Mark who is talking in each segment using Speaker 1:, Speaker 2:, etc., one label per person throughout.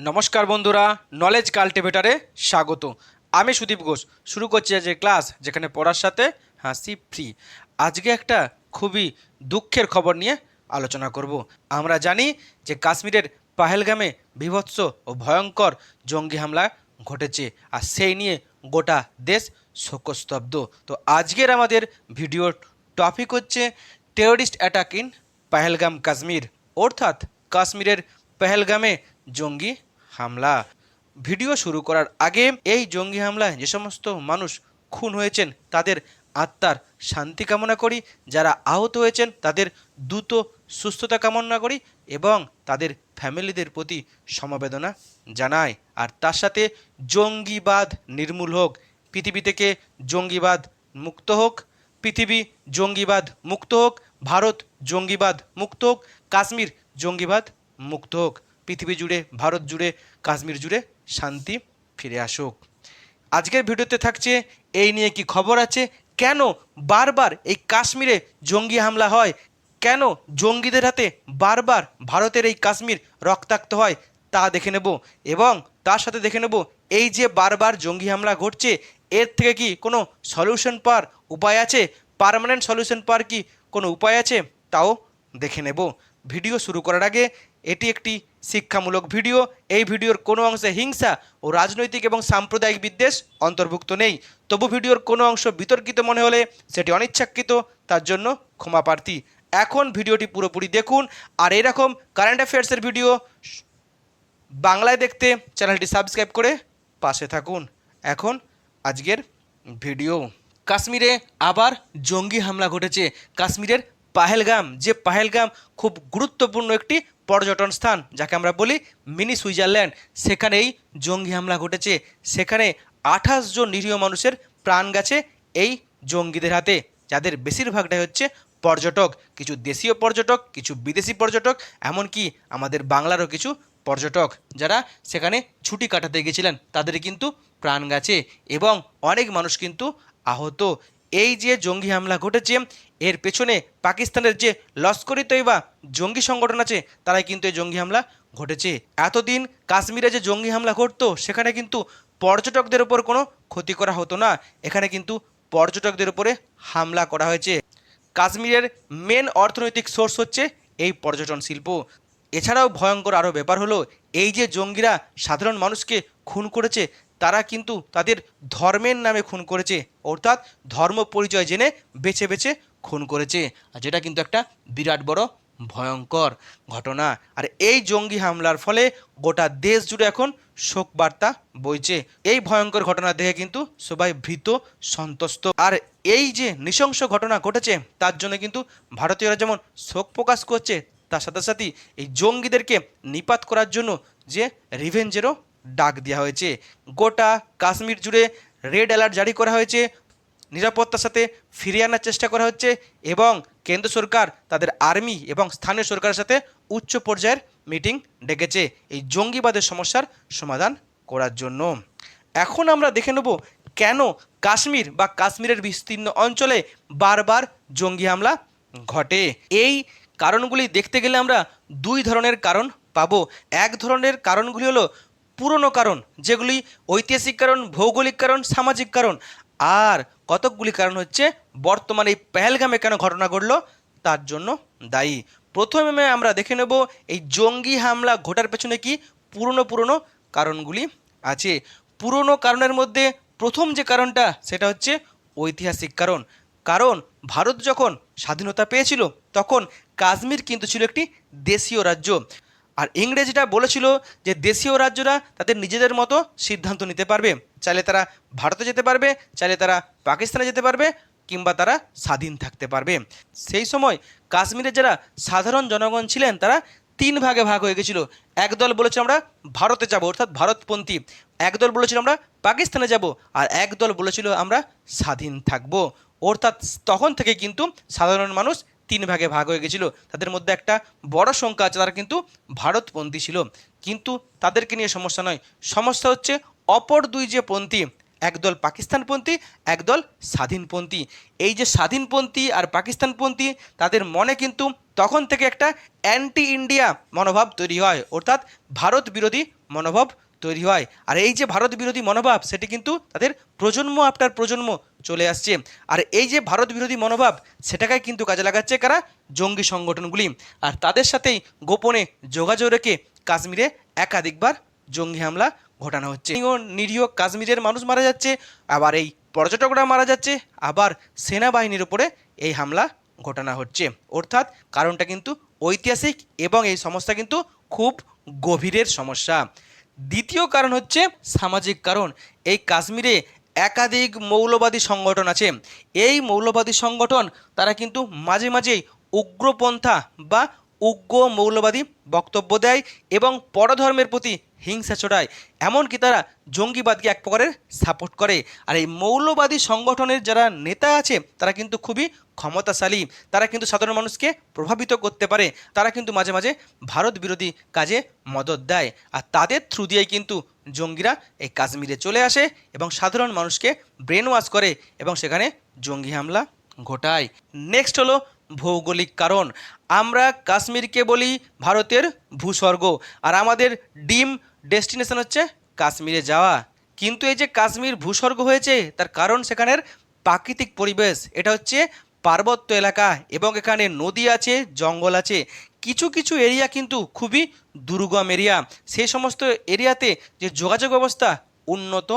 Speaker 1: নমস্কার বন্ধুরা, নলেজ কাল্টিভেটারে স্বাগত। আমি সুদীপ ঘোষ শুরু করছি আজকে ক্লাস, যেখানে পড়ার সাথে হাসি ফ্রি। আজকে একটা খুবই দুঃখের খবর নিয়ে আলোচনা করব। আমরা জানি যে কাশ্মীরের পাহেলগামে বীভৎস ও ভয়ঙ্কর জঙ্গি হামলা ঘটেছে, আর সেই নিয়ে গোটা দেশ শোকস্তব্ধ। তো আজকের আমাদের ভিডিওর টপিক হচ্ছে terrorist attack in Pahalgam Kashmir, অর্থাৎ কাশ্মীরের পেহেলগামে জঙ্গি হামলা। ভিডিও শুরু করার আগে এই জঙ্গি হামলায় যে সমস্ত মানুষ খুন হয়েছেন তাদের আত্মার শান্তি কামনা করি, যারা আহত হয়েছেন তাদের দ্রুত সুস্থতা কামনা করি এবং তাদের ফ্যামিলিদের প্রতি সমবেদনা জানাই। আর তার সাথে জঙ্গিবাদ নির্মূল হোক, পৃথিবী থেকে জঙ্গিবাদ মুক্ত হোক, পৃথিবী জঙ্গিবাদ মুক্ত হোক, ভারত জঙ্গিবাদ মুক্ত হোক, কাশ্মীর জঙ্গিবাদ মুক্ত হোক, পৃথিবী জুড়ে, ভারত জুড়ে, কাশ্মীর জুড়ে শান্তি ফিরে আসুক। আজকের ভিডিওতে থাকছে এই নিয়ে কি খবর আছে, কেন বারবার এই কাশ্মীরে জঙ্গি হামলা হয়, কেন জঙ্গিদের হাতে বারবার ভারতের এই কাশ্মীর রক্তাক্ত হয়, তা দেখে নেব। এবং তার সাথে দেখে নেব এই যে বারবার জঙ্গি হামলা ঘটছে, এর থেকে কি কোনো সলিউশন পাওয়ার উপায় আছে, পার্মানেন্ট সলিউশন পাওয়ার কি কোনো উপায় আছে, তাও দেখে নেব। ভিডিও শুরু করার আগে, এটি একটি শিক্ষামূলক ভিডিও। এই ভিডিওর কোনো অংশে হিংসা ও রাজনৈতিক এবং সাম্প্রদায়িক বিদ্বেষ অন্তর্ভুক্ত নেই। তবু ভিডিওর কোনো অংশ বিতর্কিত মনে হলে সেটি অনিচ্ছাকৃত, তার জন্য ক্ষমা প্রার্থী। এখন ভিডিওটি পুরোপুরি দেখুন, আর এরকম কারেন্ট অ্যাফেয়ার্সের ভিডিও বাংলায় দেখতে চ্যানেলটি সাবস্ক্রাইব করে পাশে থাকুন। এখন আজকের ভিডিও। কাশ্মীরে আবার জঙ্গি হামলা ঘটেছে। কাশ্মীরের পাহেলগাম, যে পাহেলগাম খুব গুরুত্বপূর্ণ একটি পর্যটন স্থান, যাকে আমরা বলি মিনি সুইজারল্যান্ড, সেখানেই জঙ্গি হামলা ঘটেছে। সেখানে 28 জন নিরীহ মানুষের প্রাণ গেছে এই জঙ্গিদের হাতে, যাদের বেশিরভাগটাই হচ্ছে পর্যটক, কিছু দেশীয় পর্যটক, কিছু বিদেশি পর্যটক, এমনকি আমাদের বাংলারও কিছু পর্যটক যারা সেখানে ছুটি কাটাতে গেছিলেন, তাদের কিন্তু প্রাণ গেছে এবং অনেক মানুষ কিন্তু আহত। এই যে জঙ্গি হামলা ঘটেছে, এর পেছনে পাকিস্তানের যে লস্কর-ই তৈবা জঙ্গি সংগঠন আছে, তারাই কিন্তু এই জঙ্গি হামলা ঘটেছে। এতদিন কাশ্মীরে যে জঙ্গি হামলা ঘটতো, সেখানে কিন্তু পর্যটকদের ওপর কোনো ক্ষতি করা হতো না, এখানে কিন্তু পর্যটকদের উপরে হামলা করা হয়েছে। কাশ্মীরের মেন অর্থনৈতিক সোর্স হচ্ছে এই পর্যটন শিল্প। এছাড়াও ভয়ঙ্কর আরও ব্যাপার হলো, এই যে জঙ্গিরা সাধারণ মানুষকে খুন করেছে, তারা কিন্তু তাদের ধর্মের নামে খুন করেছে, অর্থাৎ ধর্ম পরিচয় জেনে বেছে বেছে খুন করেছে, আর যেটা কিন্তু একটা বিরাট বড় ভয়ঙ্কর ঘটনা। আর এই জঙ্গি হামলার ফলে গোটা দেশ জুড়ে এখন শোক বার্তা বইছে। এই ভয়ঙ্কর ঘটনা দেখে কিন্তু সবাই ভীত সন্ত্রস্ত। আর এই যে নৃশংস ঘটনা ঘটেছে, তার জন্য কিন্তু ভারতীয়রা যেমন শোক প্রকাশ করছে, তার সাথে সাথে এই জঙ্গিদেরকে নিপাত করার জন্য যে রিভেঞ্জেরও ডাক দেওয়া হয়েছে। গোটা কাশ্মীর জুড়ে রেড অ্যালার্ট জারি করা হয়েছে, নিরাপত্তার সাথে ফিরিয়ে আনার চেষ্টা করা হচ্ছে এবং কেন্দ্র সরকার তাদের আর্মি এবং স্থানীয় সরকারের সাথে উচ্চ পর্যায়ের মিটিং ডেকেছে এই জঙ্গিবাদের সমস্যার সমাধান করার জন্য। এখন আমরা দেখে নেব কেন কাশ্মীর বা কাশ্মীরের বিস্তীর্ণ অঞ্চলে বারবার জঙ্গি হামলা ঘটে। এই কারণগুলি দেখতে গেলে আমরা দুই ধরনের কারণ পাবো। এক ধরনের কারণগুলি হলো পুরনো কারণ, যেগুলি ঐতিহাসিক কারণ, ভৌগোলিক কারণ, সামাজিক কারণ, আর কতকগুলি কারণ হচ্ছে বর্তমানে এই পেহেলগামে কেন ঘটনা ঘটলো তার জন্য দায়ী। প্রথমে আমরা দেখে নেব এই জঙ্গি হামলা ঘটার পেছনে কি পুরনো পুরনো কারণগুলি আছে। পুরনো কারণের মধ্যে প্রথম যে কারণটা, সেটা হচ্ছে ঐতিহাসিক কারণ। কারণ ভারত যখন স্বাধীনতা পেয়েছিল, তখন কাশ্মীর কিন্তু ছিল একটি দেশীয় রাজ্য, আর ইংরেজরা বলেছিল যে দেশীয় রাজ্যরা তাদের নিজেদের মতো সিদ্ধান্ত নিতে পারবে, চাইলে তারা ভারতে যেতে পারবে, চাইলে তারা পাকিস্তানে যেতে পারবে, কিংবা তারা স্বাধীন থাকতে পারবে। সেই সময় কাশ্মীরের যারা সাধারণ জনগণ ছিলেন, তারা তিন ভাগে ভাগ হয়ে গেছিল। একদল বলেছিল আমরা ভারতে যাব, অর্থাৎ ভারতপন্থী, একদল বলেছিল আমরা পাকিস্তানে যাব, আর একদল বলেছিল আমরা স্বাধীন থাকব। অর্থাৎ তখন থেকে কিন্তু সাধারণ মানুষ তিন ভাগে ভাগ হয়ে গেছিল। তাদের মধ্যে একটা বড় সংখ্যা আছে, তারা কিন্তু ভারতপন্থী ছিল। কিন্তু তাদেরকে নিয়ে সমস্যা নয়, সমস্যা হচ্ছে অপর দুই যে পন্থী, একদল পাকিস্তানপন্থী, একদল স্বাধীনপন্থী। এই যে স্বাধীনপন্থী আর পাকিস্তানপন্থী, তাদের মনে কিন্তু তখন থেকে একটা অ্যান্টি ইন্ডিয়া মনোভাব তৈরি হয়, অর্থাৎ ভারত বিরোধী মনোভাব তৈরি হয়। আর এই যে ভারত বিরোধী মনোভাব, সেটি কিন্তু তাদের প্রজন্ম আফটার প্রজন্ম চলে আসছে। আর এই যে ভারত বিরোধী মনোভাব, সেটাকে কিন্তু কাজে লাগাচ্ছে কারা? জঙ্গি সংগঠনগুলি। আর তাদের সাথেই গোপনে যোগাযোগ রেখে কাশ্মীরে একাধিকবার জঙ্গি হামলা ঘটানো হচ্ছে। নিরীহ কাশ্মীরের মানুষ মারা যাচ্ছে, আবার এই পর্যটকরা মারা যাচ্ছে, আবার সেনাবাহিনীর উপরে এই হামলা ঘটানো হচ্ছে। অর্থাৎ কারণটা কিন্তু ঐতিহাসিক এবং এই সমস্যা কিন্তু খুব গভীরের সমস্যা। দ্বিতীয় কারণ হচ্ছে সামাজিক কারণ। এই কাশ্মীরে একাধিক মৌলবাদী সংগঠন আছে। এই মৌলবাদী সংগঠন তারা কিন্তু মাঝে মাঝেই উগ্রপন্থা বা উগ্র মৌলবাদী বক্তব্য দেয় এবং পরধর্মের প্রতি হিংসা ছড়ায়। এমনকি তারা জঙ্গিবাদকে এক প্রকারের সাপোর্ট করে। আর এই মৌলবাদী সংগঠনের যারা নেতা আছে, তারা কিন্তু খুবই ক্ষমতাশালী। তারা কিন্তু সাধারণ মানুষকে প্রভাবিত করতে পারে। তারা কিন্তু মাঝে মাঝে ভারত বিরোধী কাজে মদত দেয়। আর তাদের থ্রু দিয়েই কিন্তু জঙ্গিরা এই কাশ্মীরে চলে আসে এবং সাধারণ মানুষকে ব্রেন ওয়াশ করে এবং সেখানে জঙ্গি হামলা ঘটায়। নেক্সট হলো ভৌগোলিক কারণ। আমরা কাশ্মীরকে বলি ভারতের ভূস্বর্গ, আর আমাদের ড্রিম ডেস্টিনেশন হচ্ছে কাশ্মীরে যাওয়া। কিন্তু এই যে কাশ্মীর ভূস্বর্গ হয়েছে, তার কারণ সেখানের প্রাকৃতিক পরিবেশ। এটা হচ্ছে পার্বত্য এলাকা এবং এখানে নদী আছে, জঙ্গল আছে। কিছু কিছু এরিয়া কিন্তু খুবই দুর্গম এরিয়া। সেই সমস্ত এরিয়াতে যে যোগাযোগ ব্যবস্থা উন্নত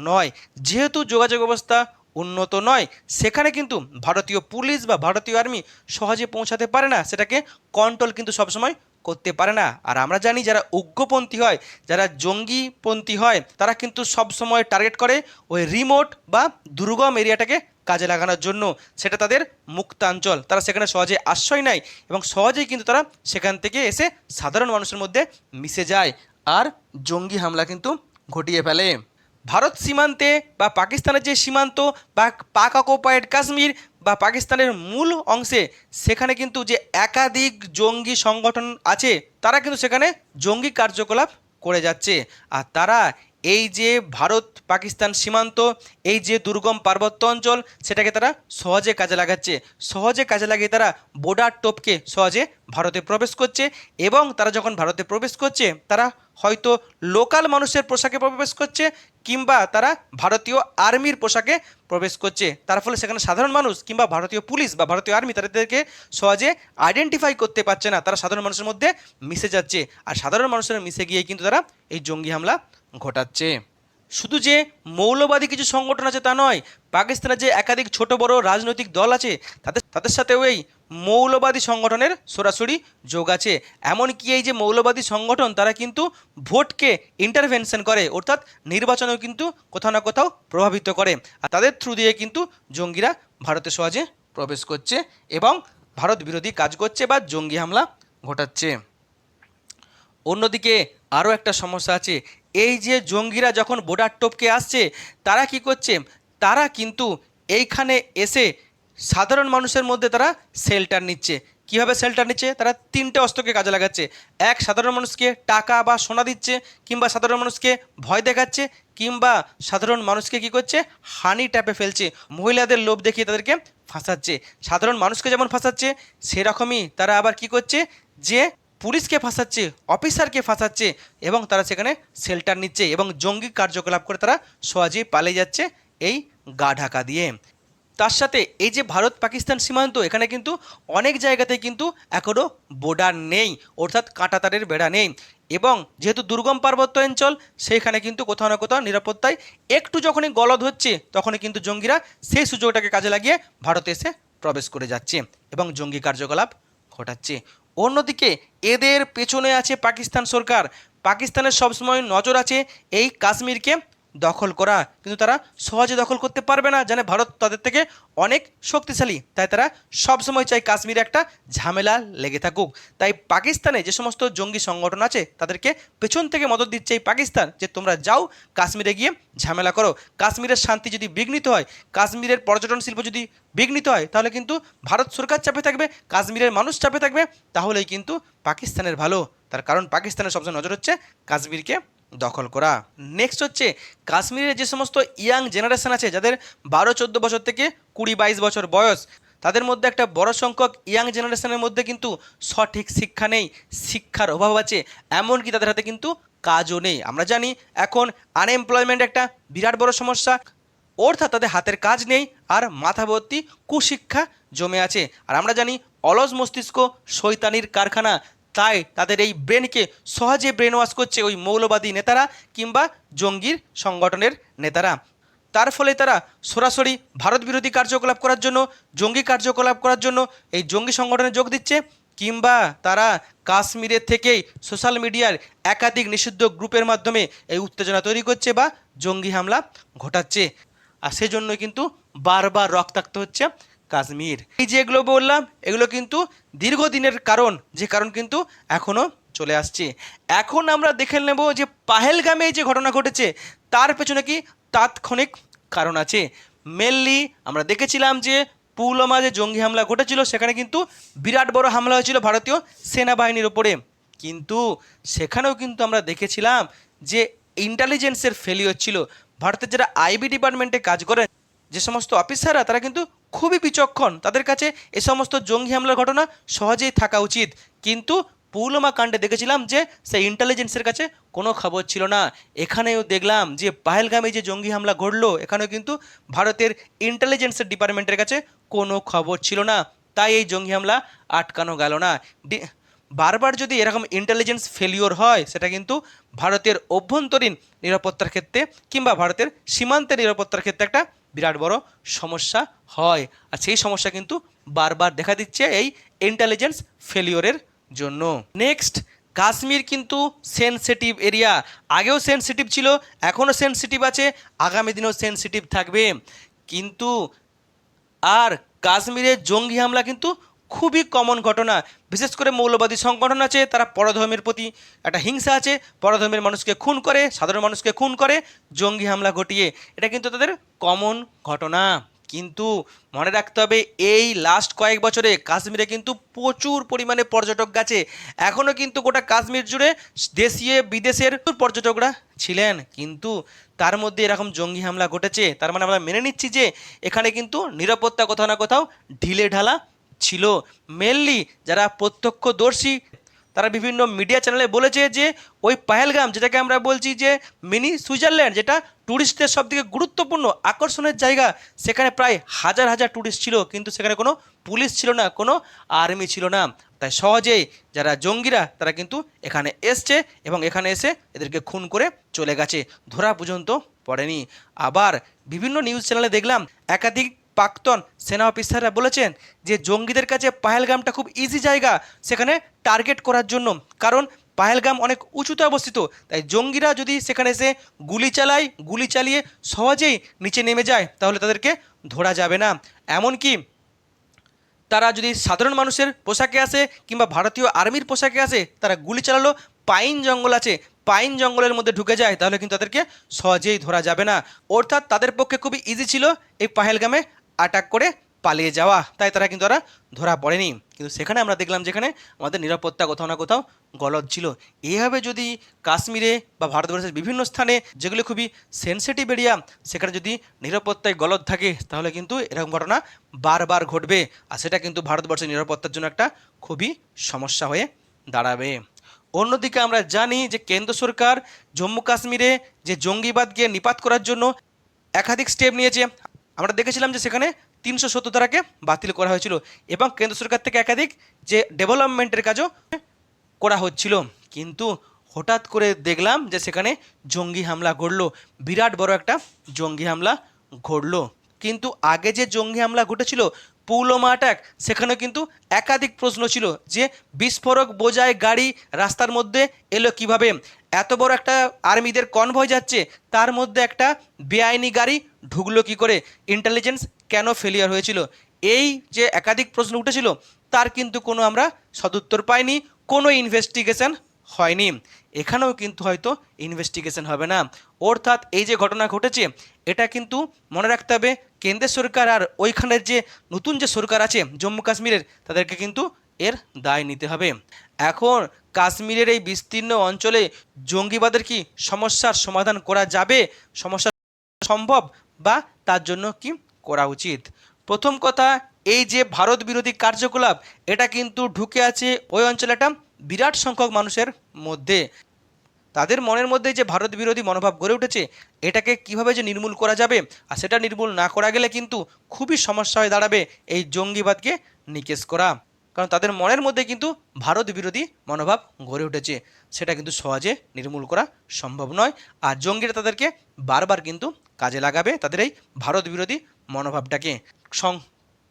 Speaker 1: নয়। যেহেতু যোগাযোগ ব্যবস্থা উন্নত নয়, সেখানে কিন্তু ভারতীয় পুলিশ বা ভারতীয় আর্মি সহজে পৌঁছাতে পারে না, সেটাকে কন্ট্রোল কিন্তু সবসময় করতে পারে না। আর আমরা জানি যারা উগ্রপন্থী হয়, যারা জঙ্গিপন্থী হয়, তারা কিন্তু সবসময় টার্গেট করে ওই রিমোট বা দুর্গম এরিয়াটাকে কাজে লাগানোর জন্য। সেটা তাদের মুক্তাঞ্চল, তারা সেখানে সহজে আশ্রয় নেয় এবং সহজেই কিন্তু তারা সেখান থেকে এসে সাধারণ মানুষের মধ্যে মিশে যায় আর জঙ্গি হামলা কিন্তু ঘটিয়ে ফেলে। ভারত সীমান্তে বা পাকিস্তানের যে সীমান্ত বা পাক অকুপায়েড কাশ্মীর বা পাকিস্তানের মূল অংশে, সেখানে কিন্তু যে একাধিক জঙ্গি সংগঠন আছে, তারা কিন্তু সেখানে জঙ্গি কার্যকলাপ করে যাচ্ছে। আর তারা এই যে ভারত পাকিস্তান সীমান্ত, এই যে দুর্গম পার্বত্য অঞ্চল, সেটাকে তারা সহজে কাজে লাগাচ্ছে। সহজে কাজে লাগিয়ে তারা বর্ডার টপকে সহজে ভারতে প্রবেশ করছে। এবং তারা যখন ভারতে প্রবেশ করছে, তারা হয়তো লোকাল মানুষের পোশাকে প্রবেশ করছে, কিংবা তারা ভারতীয় আর্মির পোশাকে প্রবেশ করছে। তার ফলে সেখানে সাধারণ মানুষ কিংবা ভারতীয় পুলিশ বা ভারতীয় আর্মি তাদেরকে সহজে আইডেন্টিফাই করতে পারছে না। তারা সাধারণ মানুষের মধ্যে মিশে যাচ্ছে, আর সাধারণ মানুষের মিশে গিয়ে কিন্তু তারা এই জঙ্গি হামলা ঘটাচ্ছে। শুধু যে মৌলবাদী কিছু সংগঠন আছে তা নয়, পাকিস্তানের যে একাধিক ছোট বড় রাজনৈতিক দল আছে, তাদের তাদের সাথেও এই মৌলবাদী সংগঠনের সরাসরি যোগ আছে। এমনকি এই যে মৌলবাদী সংগঠন, তারা কিন্তু ভোটকে ইন্টারভেনশন করে, অর্থাৎ নির্বাচনেও কিন্তু কোথাও না কোথাও প্রভাবিত করে। আর তাদের থ্রু দিয়ে কিন্তু জঙ্গিরা ভারতে সহজে প্রবেশ করছে এবং ভারত বিরোধী কাজ করছে বা জঙ্গি হামলা ঘটাচ্ছে। অন্যদিকে আরও একটা সমস্যা আছে। এই যে জঙ্গিরা যখন বর্ডার টপকে আসছে, তারা কি করছে? তারা কিন্তু এইখানে এসে সাধারণ মানুষের মধ্যে তারা শেল্টার নিচ্ছে। কীভাবে শেল্টার নিচ্ছে? তারা তিনটে অস্ত্রকে কাজে লাগাচ্ছে। এক, সাধারণ মানুষকে টাকা বা সোনা দিচ্ছে, কিংবা সাধারণ মানুষকে ভয় দেখাচ্ছে, কিংবা সাধারণ মানুষকে কি করছে? হানি ট্যাপে ফেলছে। মহিলাদের লোভ দেখিয়ে তাদেরকে ফাঁসাচ্ছে। সাধারণ মানুষকে যেমন ফাঁসাচ্ছে, সেরকমই তারা আবার কি করছে? যে পুলিশকে ফাঁসাচ্ছে, অফিসারকে ফাঁসাচ্ছে এবং তারা সেখানে শেল্টার নিচ্ছে এবং জঙ্গি কার্যকলাপ করে তারা সহজেই পালিয়ে যাচ্ছে এই গা ঢাকা দিয়ে। তার সাথে এই যে ভারত পাকিস্তান সীমান্ত, এখানে কিন্তু অনেক জায়গাতে কিন্তু এখনও বর্ডার নেই, অর্থাৎ কাঁটাতারের বেড়া নেই। এবং যেহেতু দুর্গম পার্বত্য অঞ্চল, সেইখানে কিন্তু কোথাও না কোথাও নিরাপত্তায় একটু যখনই গলদ হচ্ছে, তখনই কিন্তু জঙ্গিরা সেই সুযোগটাকে কাজে লাগিয়ে ভারতে এসে প্রবেশ করে যাচ্ছে এবং জঙ্গি কার্যকলাপ ঘটাচ্ছে। অন্যদিকে এদের পেছনে আছে পাকিস্তান সরকার। পাকিস্তানের সবসময় নজর আছে এই কাশ্মীরকে দখল করা, কিন্তু তারা সহজে দখল করতে পারবে না, জানে ভারত তাদের থেকে অনেক শক্তিশালী। তাই তারা সবসময় চায় কাশ্মীরে একটা ঝামেলা লেগে থাকুক। তাই পাকিস্তানে যে সমস্ত জঙ্গি সংগঠন আছে, তাদেরকে পেছন থেকে মদত দিচ্ছে এই পাকিস্তান, যে তোমরা যাও কাশ্মীরে গিয়ে ঝামেলা করো। কাশ্মীরের শান্তি যদি বিঘ্নিত হয়, কাশ্মীরের পর্যটন শিল্প যদি বিঘ্নিত হয়, তাহলে কিন্তু ভারত সরকার চাপে থাকবে, কাশ্মীরের মানুষ চাপে থাকবে। তাহলেই কিন্তু পাকিস্তানের ভালো। তার কারণ পাকিস্তানের সবসময় নজর হচ্ছে কাশ্মীরকে দখল করা। নেক্সট হচ্ছে কাশ্মীরের যে সমস্ত ইয়াং জেনারেশন আছে, যাদের 12-14 বছর থেকে 20-22 বছর বয়স, তাদের মধ্যে একটা বড় সংখ্যক ইয়াং জেনারেশনের মধ্যে কিন্তু সঠিক শিক্ষা নেই, শিক্ষার অভাব আছে, এমনকি তাদের হাতে কিন্তু কাজও নেই। আমরা জানি এখন আনএমপ্লয়মেন্ট একটা বিরাট বড় সমস্যা, অর্থাৎ তাদের হাতের কাজ নেই আর মাথা ভর্তি কুশিক্ষা জমে আছে। আর আমরা জানি অলস মস্তিষ্ক শয়তানির কারখানা, তাই তাদের এই ব্রেনকে সহজে ব্রেন ওয়াশ করছে ওই মৌলবাদী নেতারা কিংবা জঙ্গির সংগঠনের নেতারা। তার ফলে তারা সরাসরি ভারত বিরোধী কার্যকলাপ করার জন্য, জঙ্গি কার্যকলাপ করার জন্য এই জঙ্গি সংগঠনে যোগ দিচ্ছে, কিংবা তারা কাশ্মীরের থেকেই সোশ্যাল মিডিয়ার একাধিক নিষিদ্ধ গ্রুপের মাধ্যমে এই উত্তেজনা তৈরি করছে বা জঙ্গি হামলা ঘটাচ্ছে। আর সেজন্যই কিন্তু বারবার রক্তাক্ত হচ্ছে কাশ্মীর। এই যে এগুলো বললাম, এগুলো কিন্তু দীর্ঘদিনের কারণ, যে কারণ কিন্তু এখনও চলে আসছে। এখন আমরা দেখে নেব যে পাহেলগামে যে ঘটনা ঘটেছে তার পেছনে কি তাৎক্ষণিক কারণ আছে। মেনলি আমরা দেখেছিলাম যে পুলওয়ামা যে জঙ্গি হামলা ঘটেছিল, সেখানে কিন্তু বিরাট বড় হামলা হয়েছিল ভারতীয় সেনাবাহিনীর ওপরে, কিন্তু সেখানেও কিন্তু আমরা দেখেছিলাম যে ইন্টেলিজেন্সের ফেলিওর ছিল। ভারতের যারা আইবি ডিপার্টমেন্টে কাজ করেন যে সমস্ত অফিসাররা, তারা কিন্তু খুবই বিচক্ষণ, তাদের কাছে এ সমস্ত জঙ্গি হামলার ঘটনা সহজেই থাকা উচিত, কিন্তু পুলওয়ামা কাণ্ডে দেখেছিলাম যে সেই ইন্টেলিজেন্সের কাছে কোনো খবর ছিল না। এখানেও দেখলাম যে পাহেলগামে যে জঙ্গি হামলা ঘটলো, এখানেও কিন্তু ভারতের ইন্টেলিজেন্সের ডিপার্টমেন্টের কাছে কোনো খবর ছিল না, তাই এই জঙ্গি হামলা আটকানো গেল না। বারবার যদি এরকম ইন্টেলিজেন্স ফেলিওর হয়, সেটা কিন্তু ভারতের অভ্যন্তরীণ নিরাপত্তার ক্ষেত্রে কিংবা ভারতের সীমান্তের নিরাপত্তার ক্ষেত্রে একটা বিরাট বড় সমস্যা হয়। আর সেই সমস্যা কিন্তু বারবার দেখা দিচ্ছে এই ইন্টেলিজেন্স ফেলিওরের জন্য। নেক্সট, কাশ্মীর কিন্তু সেনসিটিভ এরিয়া, আগেও সেনসিটিভ ছিল, এখনও সেনসিটিভ আছে, আগামী দিনেও সেনসিটিভ থাকবে। কিন্তু আর কাশ্মীরের জঙ্গি হামলা কিন্তু খুবই কমন ঘটনা। বিশেষ করে মৌলবাদী সংগঠন আছে, তারা পরধর্মের প্রতি একটা হিংসা আছে, পরধর্মের মানুষকে খুন করে, সাধারণ মানুষকে খুন করে জঙ্গি হামলা ঘটিয়ে, এটা কিন্তু তাদের কমন ঘটনা। কিন্তু মনে রাখতে হবে এই লাস্ট কয়েক বছরে কাশ্মীরে কিন্তু প্রচুর পরিমাণে পর্যটক গেছে। এখনও কিন্তু গোটা কাশ্মীর জুড়ে দেশীয় বিদেশের পর্যটকরা ছিলেন, কিন্তু তার মধ্যে এরকম জঙ্গি হামলা ঘটেছে, তার মানে আমরা মেনে নিচ্ছি যে এখানে কিন্তু নিরাপত্তা কোথাও না কোথাও ঢিলে ঢালা ছিল। মেনলি যারা প্রত্যক্ষদর্শী, তারা বিভিন্ন মিডিয়া চ্যানেলে বলেছে যে ওই পাহেলগাম, যেটাকে আমরা বলছি যে মিনি সুইজারল্যান্ড, যেটা ট্যুরিস্টদের সবথেকে গুরুত্বপূর্ণ আকর্ষণের জায়গা, সেখানে প্রায় হাজার হাজার ট্যুরিস্ট ছিল, কিন্তু সেখানে কোনো পুলিশ ছিল না, কোনো আর্মি ছিল না। তাই সহজেই যারা জঙ্গিরা তারা কিন্তু এখানে এসছে এবং এখানে এসে এদেরকে খুন করে চলে গেছে, ধরা পর্যন্ত পড়েনি। আবার বিভিন্ন নিউজ চ্যানেলে দেখলাম একাধিক প্রাক্তন সেনা অফিসাররা বলেছেন যে জঙ্গিদের কাছে পাহেলগামটা খুব ইজি জায়গা সেখানে টার্গেট করার জন্য, কারণ পাহেলগাম অনেক উঁচুতে অবস্থিত, তাই জঙ্গিরা যদি সেখানে এসে গুলি চালায়, গুলি চালিয়ে সহজেই নিচে নেমে যায়, তাহলে তাদেরকে ধরা যাবে না। এমনকি তারা যদি সাধারণ মানুষের পোশাকে আসে কিংবা ভারতীয় আর্মির পোশাকে আসে, তারা গুলি চালালো, পাইন জঙ্গল আছে, পাইন জঙ্গলের মধ্যে ঢুকে যায়, তাহলে কিন্তু তাদেরকে সহজেই ধরা যাবে না। অর্থাৎ তাদের পক্ষে খুবই ইজি ছিল এই পাহেলগামে অ্যাটাক করে পালিয়ে যাওয়া, তাই তারা কিন্তু তারা ধরা পড়েনি। কিন্তু সেখানে আমরা দেখলাম যেখানে আমাদের নিরাপত্তা কোথাও না কোথাও গলদ ছিল। এইভাবে যদি কাশ্মীরে বা ভারতবর্ষের বিভিন্ন স্থানে যেগুলো খুবই সেনসিটিভ এরিয়া, সেখানে যদি নিরাপত্তায় গলদ থাকে, তাহলে কিন্তু এরকম ঘটনা বারবার ঘটবে, আর সেটা কিন্তু ভারতবর্ষের নিরাপত্তার জন্য একটা খুবই সমস্যা হয়ে দাঁড়াবে। অন্যদিকে আমরা জানি যে কেন্দ্র সরকার জম্মু কাশ্মীরে যে জঙ্গিবাদকে নিপাত করার জন্য একাধিক স্টেপ নিয়েছে। আমরা দেখেছিলাম যে সেখানে 370 ধারাকে বাতিল করা হয়েছিল এবং কেন্দ্র সরকার থেকে একাধিক যে ডেভেলপমেন্টের কাজও করা হচ্ছিল, কিন্তু হঠাৎ করে দেখলাম যে সেখানে জঙ্গি হামলা ঘটলো, বিরাট বড় একটা জঙ্গি হামলা ঘটলো। কিন্তু আগে যে জঙ্গি হামলা ঘটেছিল পুলওয়ামা অ্যাটাক, সেখানে কিন্তু একাধিক প্রশ্ন ছিল যে বিস্ফোরক বোঝাই গাড়ি রাস্তার মধ্যে এলো কিভাবে, এত বড় একটা আর্মিদের কনভয় যাচ্ছে, তার মধ্যে একটা বেআইনি গাড়ি ঢুকলো কী করে, ইন্টেলিজেন্স কেন ফেলিয়ার হয়েছিল, এই যে একাধিক প্রশ্ন উঠেছিল, তার কিন্তু কোনো আমরা সদুত্তর পাইনি, কোনো ইনভেস্টিগেশন হয়নি। এখানেও কিন্তু হয়তো ইনভেস্টিগেশন হবে না। অর্থাৎ এই যে ঘটনা ঘটেছে, এটা কিন্তু মনে রাখতে হবে কেন্দ্রের সরকার আর ওইখানের যে নতুন যে সরকার আছে জম্মু কাশ্মীরের, তাদেরকে কিন্তু এর দায় নিতে হবে। এখন কাশ্মীরের এই বিস্তীর্ণ অঞ্চলে জঙ্গিবাদের কি সমস্যার সমাধান করা যাবে, সমস্যা সম্ভব, বা তার জন্য কি করা উচিত? প্রথম কথা, এই যে ভারত বিরোধী কার্যকলাপ, এটা কিন্তু ঢুকে আছে ওই অঞ্চলে একটা বিরাট সংখ্যক মানুষের মধ্যে। তাদের মনের মধ্যে যে ভারত বিরোধী মনোভাব গড়ে উঠেছে, এটাকে কিভাবে যে নির্মূল করা যাবে, আর সেটা নির্মূল না করা গেলে কিন্তু খুবই সমস্যা হয়ে দাঁড়াবে এই জঙ্গিবাদকে নিকেশ করা। কারণ তাদের মনের মধ্যে কিন্তু ভারত বিরোধী মনোভাব গড়ে উঠেছে, সেটা কিন্তু সহজে নির্মূল করা সম্ভব নয়। আর জঙ্গিরা তাদেরকে বারবার কিন্তু কাজে লাগাবে তাদের এই ভারত বিরোধী মনোভাবটাকে।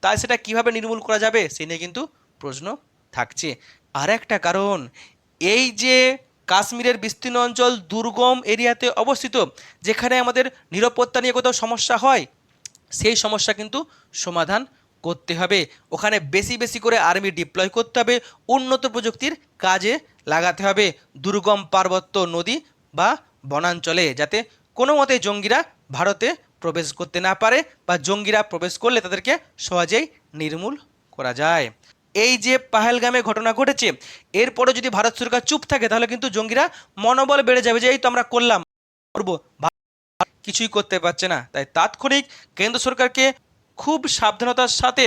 Speaker 1: তাই সেটা কিভাবে নির্মূল করা যাবে সে নিয়ে কিন্তু প্রশ্ন থাকছে। আর একটা কারণ, এই যে কাশ্মীরের বিস্তীর্ণ অঞ্চল দুর্গম এরিয়াতে অবস্থিত, যেখানে আমাদের নিরাপত্তা নিয়ে কোথাও সমস্যা হয়, সেই সমস্যা কিন্তু সমাধান করতে হবে। ওখানে বেশি বেশি করে আর্মি ডিপ্লয় করতে হবে, উন্নত প্রযুক্তির কাজে লাগাতে হবে দুর্গম পার্বত্য নদী বা বনাঞ্চলে, যাতে কোনো মতে জঙ্গিরা ভারতে প্রবেশ করতে না পারে, বা জঙ্গিরা প্রবেশ করলে তাদেরকে সহজেই নির্মূল করা যায়। এই যে পাহেলগামে ঘটনা ঘটেছে, এরপরে যদি ভারত সরকার চুপ থাকে তাহলে কিন্তু জঙ্গিরা মনোবল বেড়ে যাবে যে এই তো আমরা করলাম, করবো, কিছুই করতে পারছে না। তাই তাৎক্ষণিক কেন্দ্র সরকারকে খুব সাবধানতার সাথে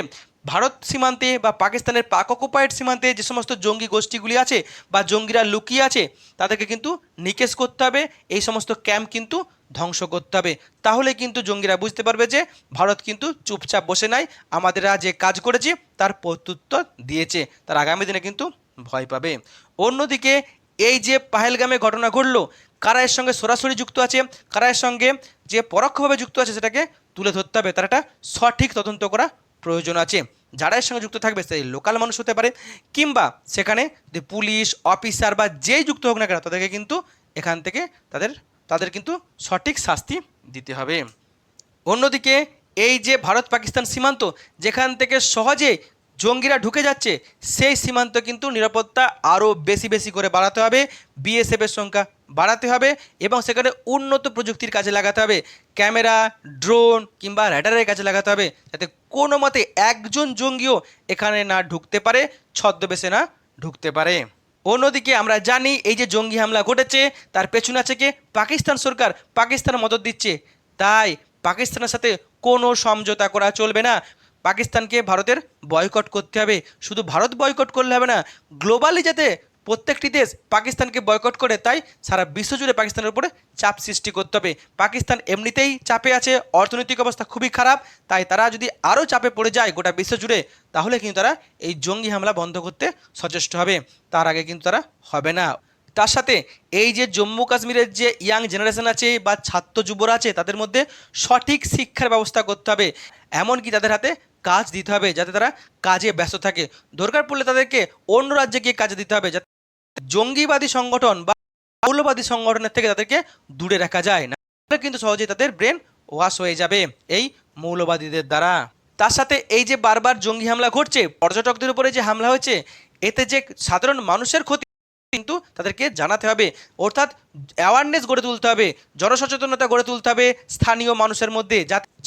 Speaker 1: ভারত সীমান্তে বা পাকিস্তানের পাক অকুপায়েড সীমান্তে যে সমস্ত জঙ্গি গোষ্ঠীগুলি আছে বা জঙ্গিরা লুকিয়ে আছে, তাদেরকে কিন্তু নিকেশ করতে হবে, এই সমস্ত ক্যাম্প কিন্তু ধ্বংস করতে হবে। তাহলে কিন্তু জঙ্গিরা বুঝতে পারবে যে ভারত কিন্তু চুপচাপ বসে নাই, আমাদেরা যে কাজ করেছে তার প্রত্যুত্তর দিয়েছে, তার আগামী দিনে কিন্তু ভয় পাবে। অন্যদিকে এই যে পাহেলগামে ঘটনা ঘটলো, কারা এর সঙ্গে সরাসরি যুক্ত আছে, কারা এর সঙ্গে যে পরোক্ষভাবে যুক্ত আছে, সেটাকে তুলে ধরতে হবে। তার একটা সঠিক তদন্ত করা প্রয়োজন আছে। যারা এর সঙ্গে যুক্ত থাকবে সেই লোকাল মানুষ হতে পারে, কিংবা সেখানে যে পুলিশ অফিসার বা যেই যুক্ত হোক না কেন, তাদেরকে কিন্তু এখান থেকে তাদের কিন্তু সঠিক শাস্তি দিতে হবে। অন্যদিকে এই যে ভারত পাকিস্তান সীমান্ত, যেখান থেকে সহজে জঙ্গিরা ঢুকে যাচ্ছে, সেই সীমান্ত কিন্তু নিরাপত্তা আরও বেশি বেশি করে বাড়াতে হবে, বিএসএফের সংখ্যা বাড়াতে হবে, এবং সেখানে উন্নত প্রযুক্তির কাজে লাগাতে হবে, ক্যামেরা, ড্রোন কিংবা র্যাডারের কাজে লাগাতে হবে, যাতে কোনো মতে একজন জঙ্গিও এখানে না ঢুকতে পারে, ছদ্মবেশে না ঢুকতে পারে। অন্যদিকে আমরা জানি এই যে জঙ্গি হামলা ঘটেছে, তার পেছনে আছে কে? পাকিস্তান সরকার, পাকিস্তান মদদ দিচ্ছে। তাই পাকিস্তানের সাথে কোনো সমঝোতা করা চলবে না, পাকিস্তানকে ভারতের বয়কট করতে হবে। শুধু ভারত বয়কট করলে হবে না, গ্লোবালি যাতে প্রত্যেকটি দেশ পাকিস্তানকে বয়কট করে, তাই সারা বিশ্বজুড়ে পাকিস্তানের উপরে চাপ সৃষ্টি করতে হবে। পাকিস্তান এমনিতেই চাপে আছে, অর্থনৈতিক অবস্থা খুবই খারাপ, তাই তারা যদি আরও চাপে পড়ে যায় গোটা বিশ্বজুড়ে, তাহলে কিন্তু তারা এই জঙ্গি হামলা বন্ধ করতে সচেষ্ট হবে, তার আগে কিন্তু তারা হবে না। তার সাথে এই যে জম্মু কাশ্মীরের যে ইয়াং জেনারেশন আছে বা ছাত্র যুবরা আছে, তাদের মধ্যে সঠিক শিক্ষার ব্যবস্থা করতে হবে, এমনকি তাদের হাতে কাজ দিতে হবে, যাতে তারা কাজে ব্যস্ত থাকে। দরকার পড়লে তাদেরকে অন্য রাজ্যে গিয়ে কাজে দিতে হবে, যাতে জঙ্গিবাদী সংগঠন বা মৌলবাদী সংগঠনের থেকে তাদেরকে দূরে রাখা যায় না, কিন্তু সহজেই তাদের ব্রেন ওয়াশ হয়ে যাবে এই মৌলবাদীদের দ্বারা। তার সাথে এই যে বারবার জঙ্গি হামলা ঘটছে, পর্যটকদের উপরে যে হামলা হয়েছে, এতে যে সাধারণ মানুষের ক্ষতি কিন্তু তাদেরকে জানাতে হবে, অর্থাৎ অ্যাওয়ারনেস গড়ে তুলতে হবে, জনসচেতনতা গড়ে তুলতে হবে স্থানীয় মানুষের মধ্যে,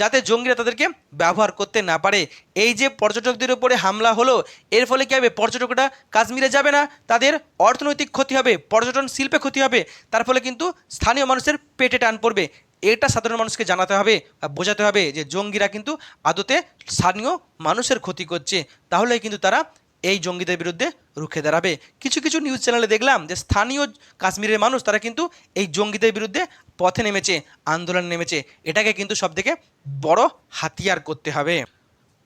Speaker 1: যাতে জঙ্গিরা তাদেরকে ব্যবহার করতে না পারে। এই যে পর্যটকদের উপরে হামলা হলো, এর ফলে কী হবে? পর্যটকরা কাশ্মীরে যাবে না, তাদের অর্থনৈতিক ক্ষতি হবে, পর্যটন শিল্পে ক্ষতি হবে, তার ফলে কিন্তু স্থানীয় মানুষের পেটে টান পড়বে। এটা সাধারণ মানুষকে জানাতে হবে, বোঝাতে হবে যে জঙ্গিরা কিন্তু আদতে স্থানীয় মানুষের ক্ষতি করছে, তাহলে কিন্তু তারা এই জঙ্গিদের বিরুদ্ধে রুখে দাঁড়াবে। কিছু কিছু নিউজ চ্যানেলে দেখলাম যে স্থানীয় কাশ্মীরের মানুষ তারা কিন্তু এই জঙ্গিদের বিরুদ্ধে পথে নেমেছে, আন্দোলন নেমেছে। এটাকে কিন্তু সবথেকে বড় হাতিয়ার করতে হবে।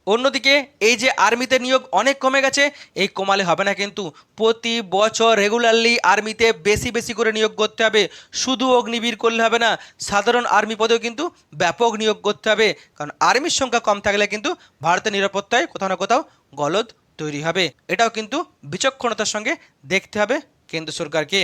Speaker 1: অন্যদিকে এই যে আর্মিতে নিয়োগ অনেক কমে গেছে, এই কমালে হবে না, কিন্তু প্রতি বছর রেগুলারলি আর্মিতে বেশি বেশি করে নিয়োগ করতে হবে। শুধু অগ্নিবীর করলে হবে না, সাধারণ আর্মি পদেও কিন্তু ব্যাপক নিয়োগ করতে হবে, কারণ আর্মির সংখ্যা কম থাকলে কিন্তু ভারতের নিরাপত্তায় কোথাও না কোথাও গলদ তৈরি হবে। এটাও কিন্তু বিচক্ষণতার সঙ্গে দেখতে হবে কেন্দ্র সরকারকে।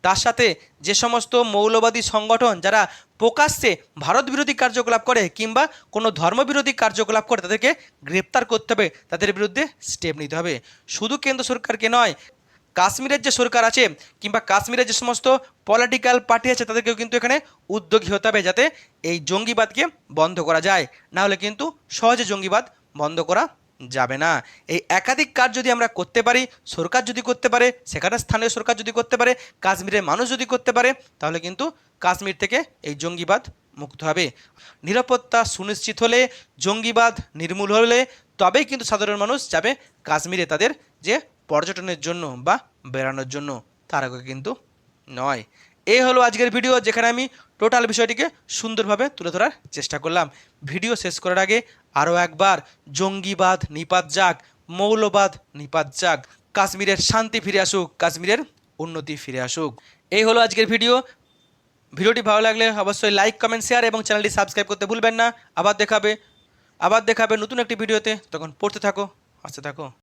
Speaker 1: তার সাথে যে সমস্ত মৌলবাদী সংগঠন যারা প্রকাশ্যে ভারত বিরোধী কার্যকলাপ করে কিংবা কোনো ধর্মবিরোধী কার্যকলাপ করে, তাদেরকে গ্রেপ্তার করতে হবে, তাদের বিরুদ্ধে স্টেপ নিতে হবে। শুধু কেন্দ্র সরকারকে নয়, কাশ্মীরের যে সরকার আছে কিংবা কাশ্মীরের যে সমস্ত পলিটিক্যাল পার্টি আছে, তাদেরকেও কিন্তু এখানে উদ্যোগী হতে হবে, যাতে এই জঙ্গিবাদকে বন্ধ করা যায়। না হলে কিন্তু সহজে জঙ্গিবাদ বন্ধ করা যাবে না। এই একাধিক কাজ যদি আমরা করতে পারি, সরকার যদি করতে পারে, সেখানে স্থানীয় সরকার যদি করতে পারে, কাশ্মীরের মানুষ যদি করতে পারে, তাহলে কিন্তু কাশ্মীর থেকে এই জঙ্গিবাদ মুক্ত হবে। নিরাপত্তা সুনিশ্চিত হলে, জঙ্গিবাদ নির্মূল হলে তবেই কিন্তু সাধারণ মানুষ যাবে কাশ্মীরে তাদের যে পর্যটনের জন্য বা বেড়ানোর জন্য, তার আগে কিন্তু নয়। এই হলো আজকের ভিডিও, যেখানে আমি টোটাল বিষয়টিকে সুন্দরভাবে তুলে ধরার চেষ্টা করলাম। ভিডিও শেষ করার আগে আরও একবার জঙ্গিবাদ নিপাত যাক, মৌলবাদ নিপাত যাক, কাশ্মীরের শান্তি ফিরে আসুক, কাশ্মীরের উন্নতি ফিরে আসুক। এই হলো আজকের ভিডিও। ভিডিওটি ভালো লাগলে অবশ্যই লাইক, কমেন্ট, শেয়ার এবং চ্যানেলটি সাবস্ক্রাইব করতে ভুলবেন না। আবার দেখাবে নতুন একটি ভিডিওতে। তখন পড়তে থাকো, আসতে থাকো।